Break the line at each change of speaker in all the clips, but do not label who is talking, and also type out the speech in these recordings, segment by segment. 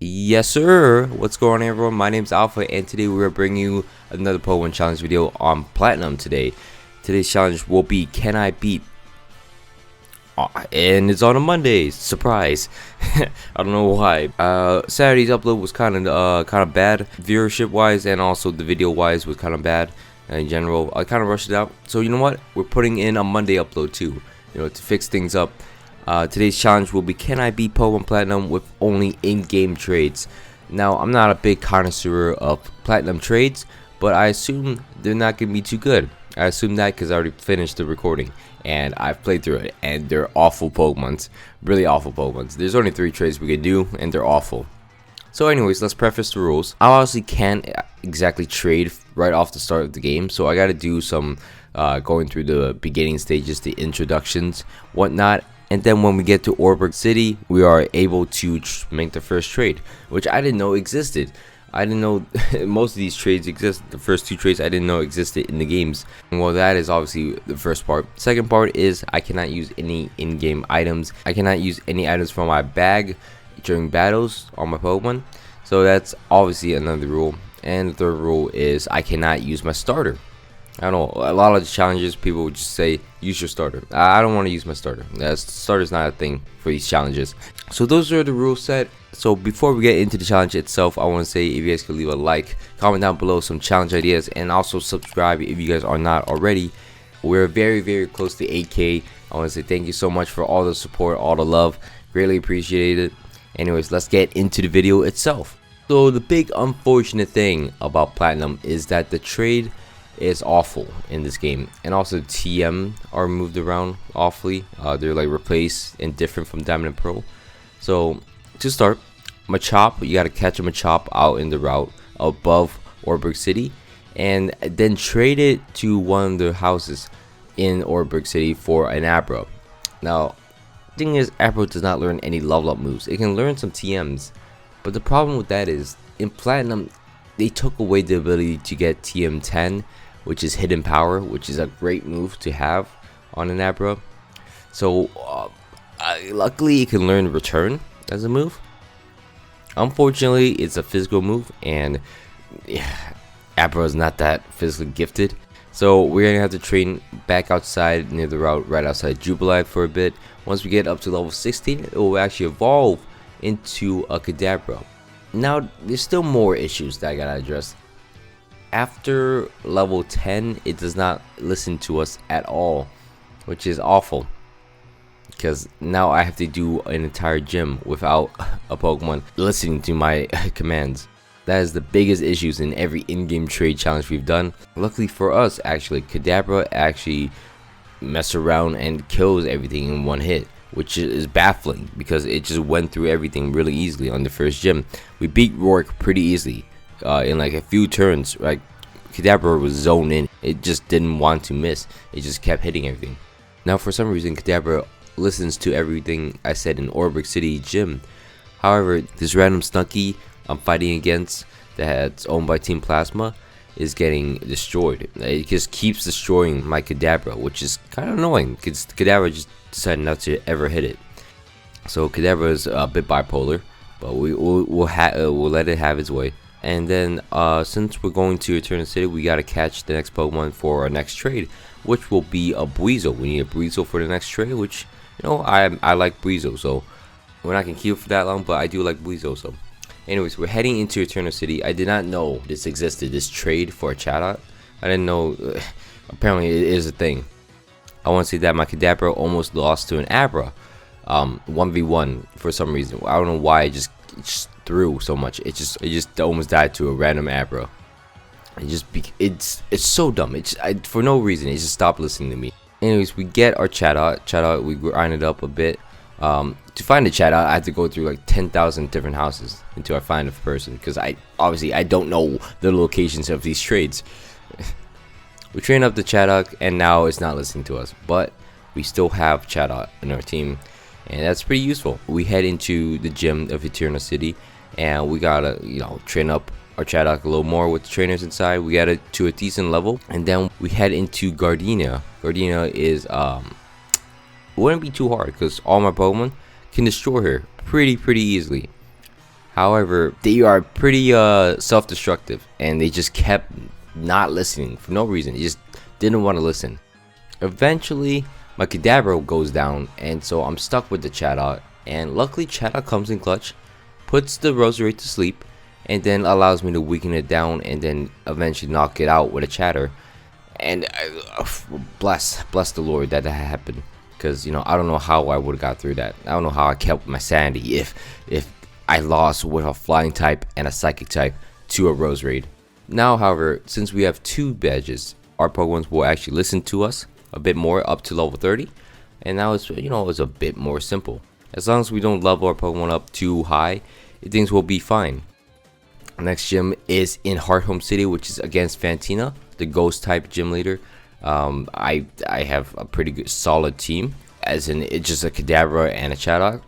Yes, sir. What's going on, everyone? My name's Alpha, and today we're bringing you another Pokemon Challenge video on Platinum. Today's challenge will be Can I Beat? And it's on a Monday. Surprise! I don't know why. Saturday's upload was kind of bad, viewership wise, and also the video wise was kind of bad in general. I kind of rushed it out. So you know what? We're putting in a Monday upload too. To fix things up. Today's challenge will be Can I beat Pokemon Platinum with only in-game trades? Now, I'm not a big connoisseur of Platinum trades, but I assume they're not going to be too good. I assume that because I already finished the recording and I've played through it, and they're awful Pokemons. Really awful Pokemons. There's only 3 trades we can do and they're awful. So anyways, let's preface the rules. I obviously can't exactly trade right off the start of the game, so I got to do some going through the beginning stages, the introductions, whatnot. And then when we get to Orberg City, we are able to make the first trade, which I didn't know existed. I didn't know most of these trades exist. The first 2 trades I didn't know existed in the games. Well, that is obviously the first part. Second part is I cannot use any in-game items. I cannot use any items from my bag during battles on my Pokemon. So that's obviously another rule. And the third rule is I cannot use my starter. I don't know, a lot of the challenges people would just say use your starter. I don't want to use my starter. Starter's not a thing for these challenges. So those are the rules set. So before we get into the challenge itself, I want to say if you guys could leave a like, comment down below some challenge ideas, and also subscribe if you guys are not already. We're very close to 8K. I want to say thank you so much for all the support, all the love. Greatly appreciate it. Anyways, let's get into the video itself. So the big unfortunate thing about Platinum is that the trade is awful in this game, and also TM are moved around awfully. They're like replaced and different from Diamond and Pearl. So to start, Machop, you got to catch a Machop out in the route above Orberg City, and then trade it to one of the houses in Orberg City for an Abra. Now, the thing is, Abra does not learn any level up moves. It can learn some TMs, but the problem with that is in Platinum they took away the ability to get TM10, which is hidden power, which is a great move to have on an Abra. So luckily it can learn return as a move. Unfortunately, it's a physical move, and Abra is not that physically gifted. So we're gonna have to train back outside near the route right outside Jubilee for a bit. Once we get up to level 16, it will actually evolve into a Kadabra. Now there's still more issues that I gotta address. After level 10, it does not listen to us at all, which is awful, because now I have to do an entire gym without a Pokemon listening to my commands. That is the biggest issues in every in-game trade challenge we've done. Luckily for us, actually, Kadabra actually messes around and kills everything in one hit, which is baffling because it just went through everything really easily on the first gym. We beat Rourke pretty easily. In like a few turns, like Kadabra was zoned in. It just didn't want to miss. It just kept hitting everything. Now for some reason Kadabra listens to everything I said in Orberg City Gym. However, this random Snunky I'm fighting against that's owned by Team Plasma is getting destroyed. It just keeps destroying my Kadabra, which is kind of annoying because Kadabra just decided not to ever hit it. So Kadabra is a bit bipolar, but we'll let it have its way. And then since we're going to Eternal City, we gotta catch the next Pokemon for our next trade, which will be a Buizel. We need a Buizel for the next trade, which I like Buizel, so we're not gonna keep it for that long, but I do like Buizel. So anyways, we're heading into Eternal City. I did not know this existed, this trade for a Chatot. I didn't know. Apparently it is a thing. I want to say that my Kadabra almost lost to an Abra 1v1 for some reason. I don't know why. It just threw so much. It just almost died to a random Abra. It's so dumb. For no reason it just stopped listening to me. Anyways, we get our Chatot. We grind it up a bit. To find a Chatot, I had to go through like 10,000 different houses until I find a person, because I don't know the locations of these trades. We train up the Chatot, and now it's not listening to us, but we still have Chatot in our team, and that's pretty useful. We head into the gym of Eternal City, and we gotta train up our Chatot a little more with the trainers inside. We got it to a decent level, and then we head into Gardenia. Gardenia is it wouldn't be too hard because all my Pokemon can destroy her pretty easily. However, they are pretty self-destructive, and they just kept not listening for no reason. They just didn't want to listen. Eventually, my Kadabra goes down, and so I'm stuck with the Chatot. And luckily, Chatot comes in clutch, puts the Rosary to sleep, and then allows me to weaken it down, and then eventually knock it out with a Chatter. And bless the Lord that happened, because you know, I don't know how I would have got through that. I don't know how I kept my sanity if I lost with a flying type and a psychic type to a Rose Raid. Now, however, since we have 2 badges, our Pokemons will actually listen to us a bit more up to level 30, and now it's, you know, it's a bit more simple. As long as we don't level our Pokemon up too high, things will be fine. Next gym is in Hearthome City, which is against Fantina, the Ghost type gym leader. I have a pretty good solid team, as in it's just a Kadabra and a Chatot,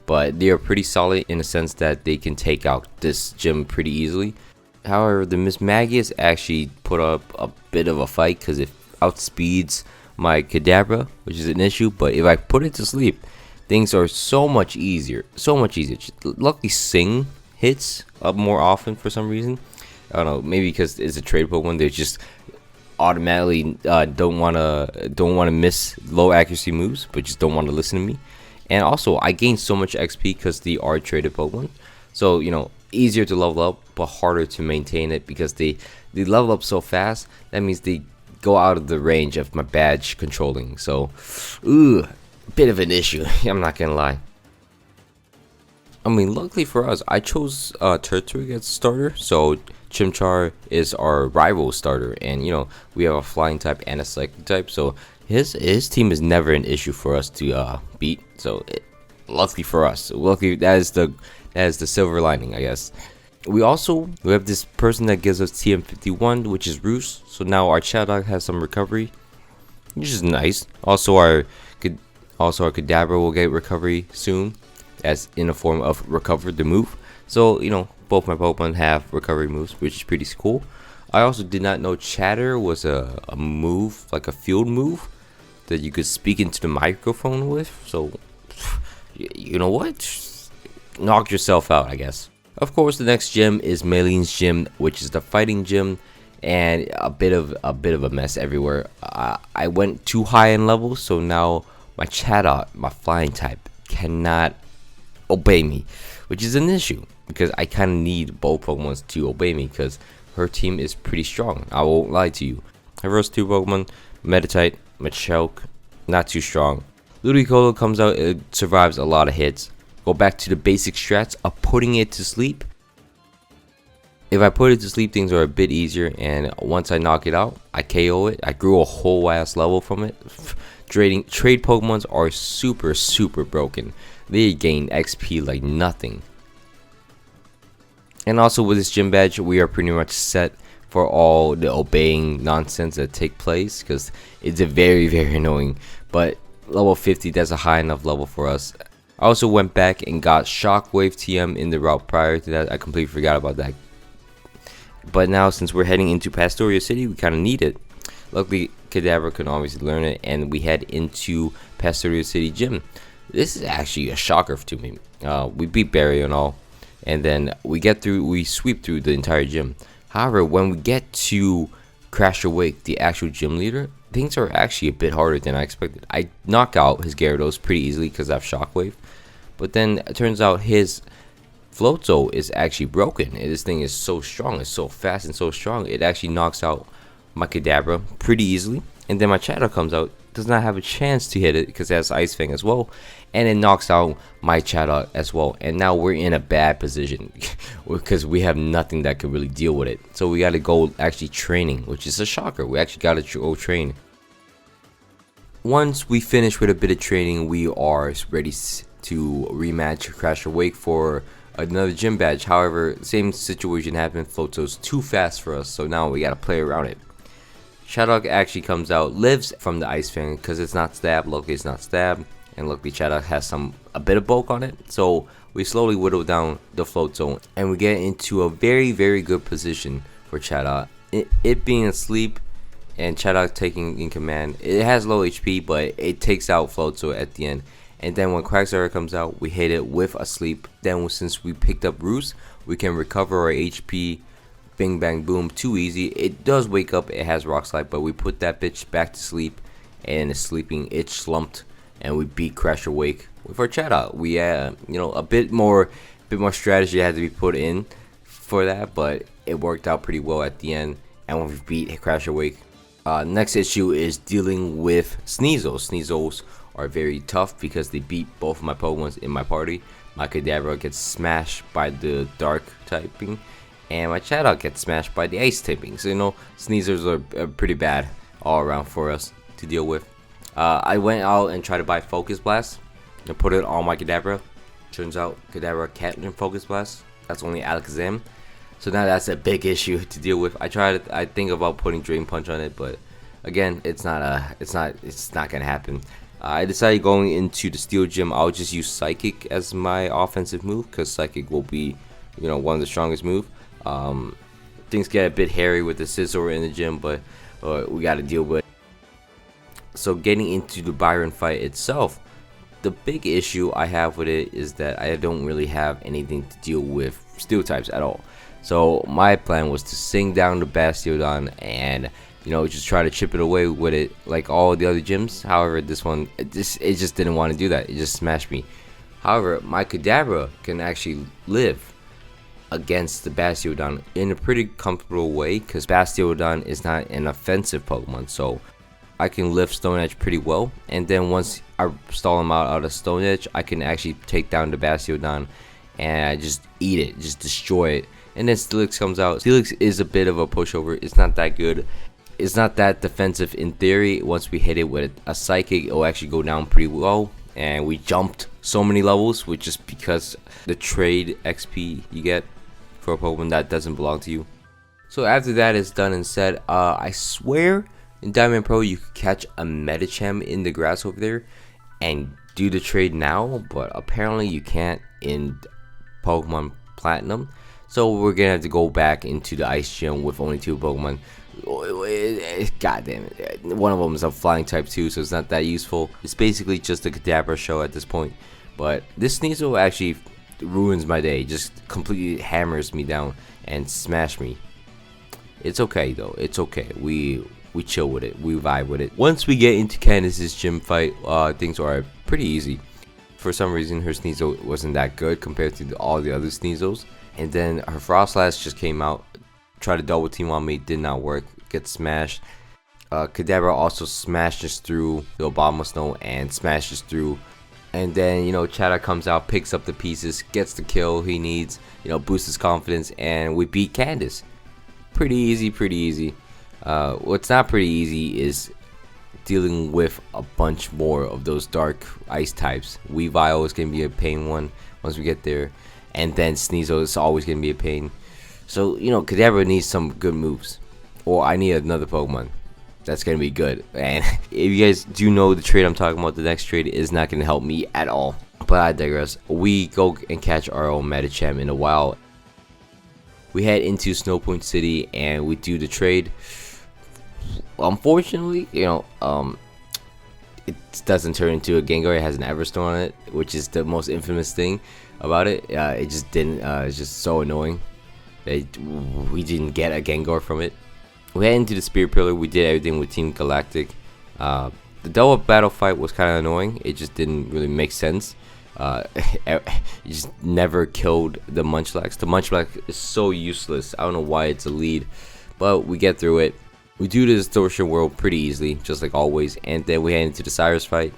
but they are pretty solid in the sense that they can take out this gym pretty easily. However, the Miss Magius actually put up a bit of a fight because it outspeeds my Kadabra, which is an issue. But if I put it to sleep, things are so much easier. Luckily, Sing hits up more often for some reason. I don't know, maybe because it's a trade Pokemon. They just automatically don't wanna miss low accuracy moves, but just don't want to listen to me. And also, I gain so much XP because they are traded Pokemon. So, you know, easier to level up, but harder to maintain it because they level up so fast. That means they go out of the range of my badge controlling. So, bit of an issue. I'm not gonna lie. I mean, luckily for us, I chose Turtwig as starter. So, Chimchar is our rival starter. And, you know, we have a flying type and a psychic type. So, his team is never an issue for us to beat. So luckily for us, that is the silver lining, I guess. We have this person that gives us TM51, which is Roos. So now our Chatot has some recovery, which is nice. Also our Kadabra will get recovery soon, as in the form of Recover the move. So, you know, both my Pokemon have recovery moves, which is pretty cool. I also did not know Chatter was a move, like a field move, that you could speak into the microphone with. So, you know what? Knock yourself out, I guess. Of course, the next gym is Maylene's gym, which is the fighting gym, and a bit of a mess everywhere. I went too high in levels, so now my Chatot, my flying type, cannot obey me, which is an issue because I kind of need both Pokemon to obey me because her team is pretty strong. I won't lie to you. Her first 2 Pokemon, Meditite, Machoke, not too strong. Ludicolo comes out, it survives a lot of hits. Go back to the basic strats of putting it to sleep. If I put it to sleep, things are a bit easier, and once I knock it out, I KO it. I grew a whole ass level from it. Trade Pokemons are super broken. They gain XP like nothing. And also with this gym badge, we are pretty much set for all the obeying nonsense that take place, because it's a very annoying. But level 50, that's a high enough level for us. I also went back and got Shockwave TM in the route prior to that. I completely forgot about that. But now, since we're heading into Pastoria City, we kind of need it. Luckily, Kadabra can obviously learn it, and we head into Pastoria City Gym. This is actually a shocker to me. We beat Barry and all, and then we sweep through the entire gym. However, when we get to Crash Awake, the actual gym leader, things are actually a bit harder than I expected. I knock out his Gyarados pretty easily because I have Shockwave, but then it turns out his Floatzel is actually broken. This thing is so strong, it's so fast and so strong, it actually knocks out my Kadabra pretty easily. And then my Chatot comes out, does not have a chance to hit it because it has Ice Fang as well, and it knocks out my Chatot as well. And now we're in a bad position because we have nothing that could really deal with it. So we got to go actually training, which is a shocker. We actually got to go train. Once we finish with a bit of training, we are ready to rematch Crash Awake for another gym badge. However, same situation happened. Floatzel's too fast for us, so now we got to play around it. Chatot actually comes out, lives from the Ice Fang because it's not stabbed. Luckily, it's not stabbed, and luckily Chatot has a bit of bulk on it. So we slowly whittle down the Floatzel, and we get into a very good position for Chatot. It being asleep and Chatot taking in command, it has low HP, but it takes out Floatzel at the end, And then when Quagsire comes out, we hit it with a sleep. Then since we picked up Roost, we can recover our HP. Bing bang boom, too easy. It does wake up, it has Rock Slide, but we put that bitch back to sleep, and it's sleeping, it slumped, and we beat Crash Awake with our chat out. We a bit more strategy had to be put in for that, but it worked out pretty well at the end, and we beat Crash Awake. Next issue is dealing with Sneasels. Sneasels are very tough because they beat both of my Pokemon in my party. My Kadabra gets smashed by the Dark typing, and my Chatot gets smashed by the Ice typing. So Sneasels are pretty bad all around for us to deal with. I went out and tried to buy Focus Blast and put it on my Kadabra. Turns out Kadabra can't learn Focus Blast. That's only Alakazam. So now that's a big issue to deal with. I think about putting Drain Punch on it, but again, it's not gonna happen. I decided going into the Steel Gym, I'll just use Psychic as my offensive move, because Psychic will be, one of the strongest moves. Things get a bit hairy with the Scizor in the gym, but we got to deal with it. So getting into the Byron fight itself, the big issue I have with it is that I don't really have anything to deal with Steel types at all. So my plan was to sing down the Bastiodon and just try to chip it away with it like all the other gyms. However, this one it just didn't want to do that. It just smashed me. However, my Kadabra can actually live against the Bastiodon in a pretty comfortable way, because Bastiodon is not an offensive Pokemon, so I can lift Stone Edge pretty well. And then once I stall him out of Stone Edge, I can actually take down the Bastiodon and I just eat it, just destroy it. And then Steelix comes out. Steelix is a bit of a pushover. It's not that good. It's not that defensive in theory. Once we hit it with a Psychic, it'll actually go down pretty low. And we jumped so many levels, which is because the trade XP you get for a Pokemon that doesn't belong to you. So after that is done and said, I swear in Diamond Pro you could catch a Medicham in the grass over there and do the trade now, but apparently you can't in Pokemon Platinum. So we're gonna have to go back into the Ice Gym with only 2 Pokemon. God damn it. One of them is a flying type too, so it's not that useful. It's basically just a Kadabra show at this point. But this Sneasel actually ruins my day, just completely hammers me down and smash me. It's okay though, it's okay. We chill with it, we vibe with it. Once we get into Candace's gym fight, things are pretty easy. For some reason her Sneasel wasn't that good compared to all the other Sneasels. And then her Frostlass just came out, tried to double team on me, did not work, gets smashed. Kadabra also smashes through the Abomasnow and smashes through. And then, Chata comes out, picks up the pieces, gets the kill he needs, boosts his confidence, and we beat Candace. Pretty easy, pretty easy. What's not pretty easy is dealing with a bunch more of those dark ice types. Weavile is going to be a pain one once we get there. And then Sneasel is always going to be a pain. So, Kadabra needs some good moves. Or I need another Pokemon that's going to be good. And if you guys do know the trade I'm talking about, the next trade is not going to help me at all. But I digress. We go and catch our own Medicham in a while. We head into Snow Point City and we do the trade. Unfortunately, it doesn't turn into a Gengar. It has an Everstone on it, which is the most infamous thing about it. It just didn't. It's just so annoying. We didn't get a Gengar from it. We head into the Spirit Pillar. We did everything with Team Galactic. The double battle fight was kind of annoying. It just didn't really make sense. It just never killed the Munchlax. The Munchlax is so useless. I don't know why it's a lead, but we get through it. We do the Distortion world pretty easily, just like always, and then we head into the Cyrus fight.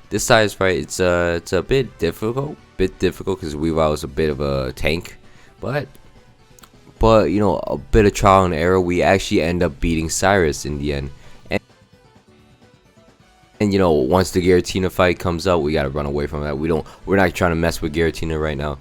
This Cyrus fight, it's a bit difficult because Weavile is a bit of a tank, but a bit of trial and error. We actually end up beating Cyrus in the end. And once the Giratina fight comes up, we gotta run away from that. We're not trying to mess with Giratina right now.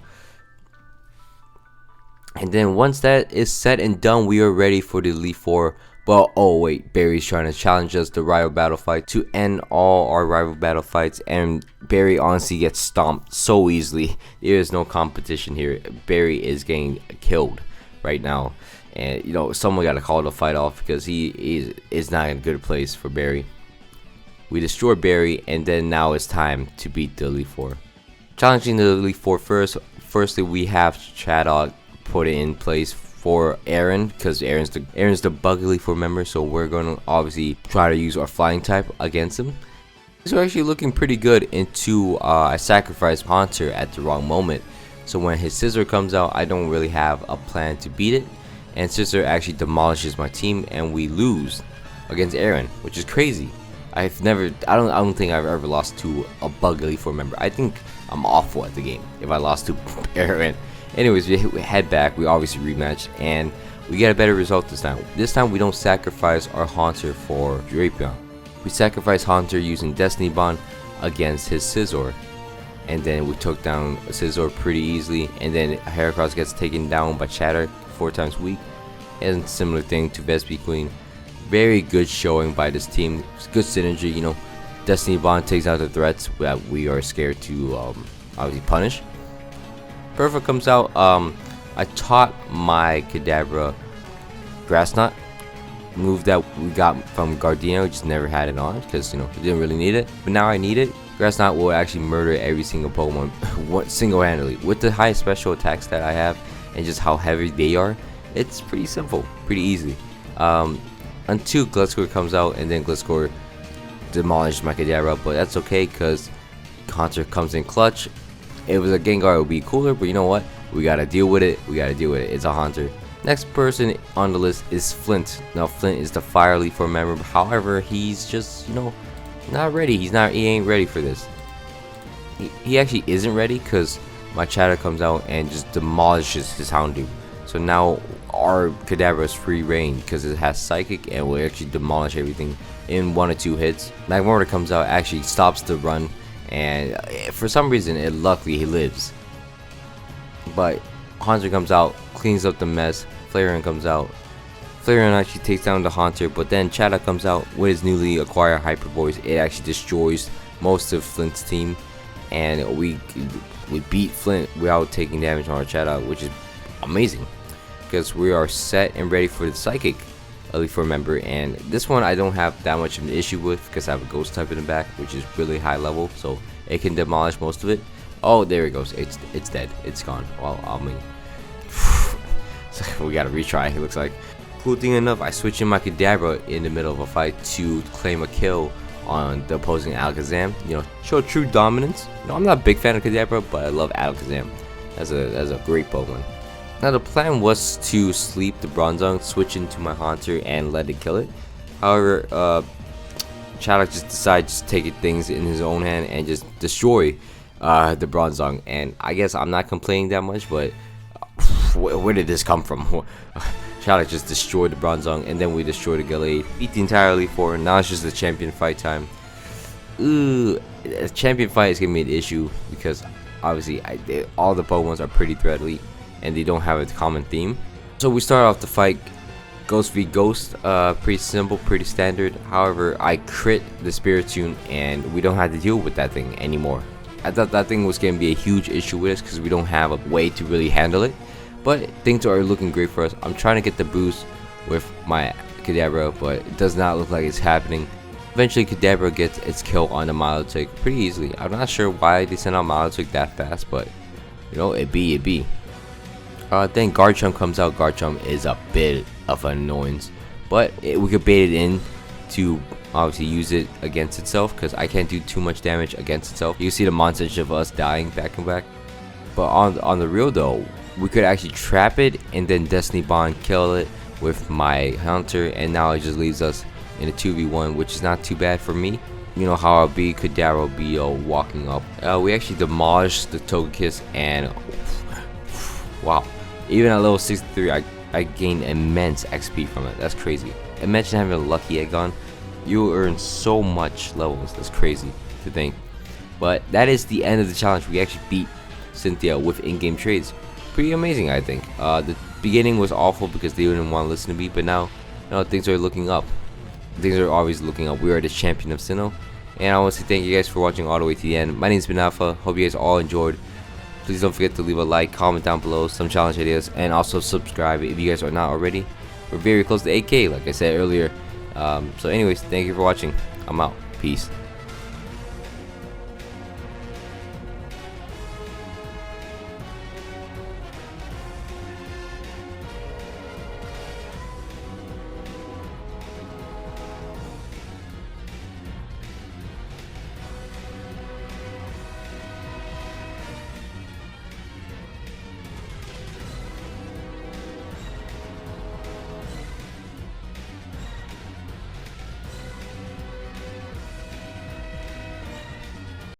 And then once that is said and done, we are ready for the Elite Four. But oh wait, Barry's trying to challenge us the rival battle fight to end all our rival battle fights, and Barry honestly gets stomped so easily. There is no competition here. Barry is getting killed right now, and someone got to call the fight off because he is not in a good place for Barry. We destroy Barry, and then now it's time to beat the Elite Four. Challenging the Elite Four firstly we have Chaddock put it in place for Aaron, because Aaron's the bug Elite Four member, so we're gonna obviously try to use our flying type against him. These are actually looking pretty good until I sacrifice Haunter at the wrong moment. So when his Scissor comes out, I don't really have a plan to beat it, and Scissor actually demolishes my team, and we lose against Aaron, which is crazy. I don't think I've ever lost to a bug Elite Four member. I think I'm awful at the game if I lost to Aaron. Anyways, we head back. We obviously rematch, and we get a better result this time. This time we don't sacrifice our Haunter for Drapion. We sacrifice Haunter using Destiny Bond against his Scizor, and then we took down Scizor pretty easily. And then Heracross gets taken down by Chatter 4 times weak, and similar thing to Vespi Queen. Very good showing by this team. It's good synergy, you know. Destiny Bond takes out the threats that we are scared to obviously punish. Perfect comes out. I taught my Kadabra Grass Knot move that we got from Gardenia. We just never had it on because, you know, we didn't really need it, but now I need it. Grass Knot will actually murder every single Pokemon single-handedly with the high special attacks that I have and just how heavy they are. It's pretty simple, pretty easy. Until Gliscor comes out, and then Gliscor demolished my Kadabra, but that's okay because Haunter comes in clutch. If it was a Gengar, it would be cooler, but you know what? We gotta deal with it. It's a Haunter. Next person on the list is Flint. Now Flint is the Fire Elite Four member. However, he's just, you know, not ready. He ain't ready for this. He actually isn't ready because my Chatter comes out and just demolishes his Houndoom. So now our Kadabra is free reign because it has Psychic and will actually demolish everything in 1 or 2 hits. Magmortar comes out, actually stops the run, and for some reason, luckily he lives. But Haunter comes out, cleans up the mess. Flareon comes out. Flareon actually takes down the Haunter, but then Chatot comes out with his newly acquired Hyper Voice. It actually destroys most of Flint's team, and we beat Flint without taking damage on our Chatot, which is amazing because we are set and ready for the Psychic Elite Four member. And this one I don't have that much of an issue with because I have a Ghost type in the back, which is really high level, so it can demolish most of it. Oh, there it goes. It's dead. It's gone. Well, I mean, we gotta retry. It looks like. Cool thing enough, I switched in my Kadabra in the middle of a fight to claim a kill on the opposing Alakazam. You know, show true dominance. You know, I'm not a big fan of Kadabra, but I love Alakazam. That's a great Pokemon. Now the plan was to sleep the Bronzong, switch into my Haunter, and let it kill it. However, Chaddock just decided to take things in his own hand and just destroy the Bronzong. And I guess I'm not complaining that much, but where did this come from? Chaddock just destroyed the Bronzong, and then we destroyed the Gallade. Beat the entire Elite Four. Now it's just the champion fight time. Ooh, a champion fight is gonna be an issue because obviously all the Pokemons are pretty threat elite and they don't have a common theme. So we start off the fight Ghost v Ghost, pretty simple, pretty standard. However, I crit the Spiritomb and we don't have to deal with that thing anymore. I thought that thing was going to be a huge issue with us because we don't have a way to really handle it. But things are looking great for us. I'm trying to get the boost with my Kadabra, but it does not look like it's happening. Eventually, Kadabra gets its kill on the Milotic pretty easily. I'm not sure why they sent out Milotic that fast, but you know, it be. Then Garchomp comes out. Garchomp is a bit of an annoyance, but we could bait it in to obviously use it against itself because I can't do too much damage against itself. You can see the montage of us dying back and back. But on the real though, we could actually trap it and then Destiny Bond kill it with my Hunter, and now it just leaves us in a 2v1, which is not too bad for me. You know how I'll be, Kadabra will be walking up. We actually demolished the Togekiss, and wow, even at level 63 I gained immense XP from it. That's crazy. Imagine having a lucky Eggon. You earn so much levels. That's crazy to think. But that is the end of the challenge. We actually beat Cynthia with in-game trades. Pretty amazing, I think. The beginning was awful because they didn't want to listen to me, but now, you know, things are looking up. Things are always looking up. We are the champion of Sinnoh, and I want to say thank you guys for watching all the way to the end. My name's been Alpha. Hope you guys all enjoyed. Please don't forget to leave a like, comment down below some challenge ideas, and also subscribe if you guys are not already. We're very close to 8K, like I said earlier. So anyways, thank you for watching. I'm out. Peace.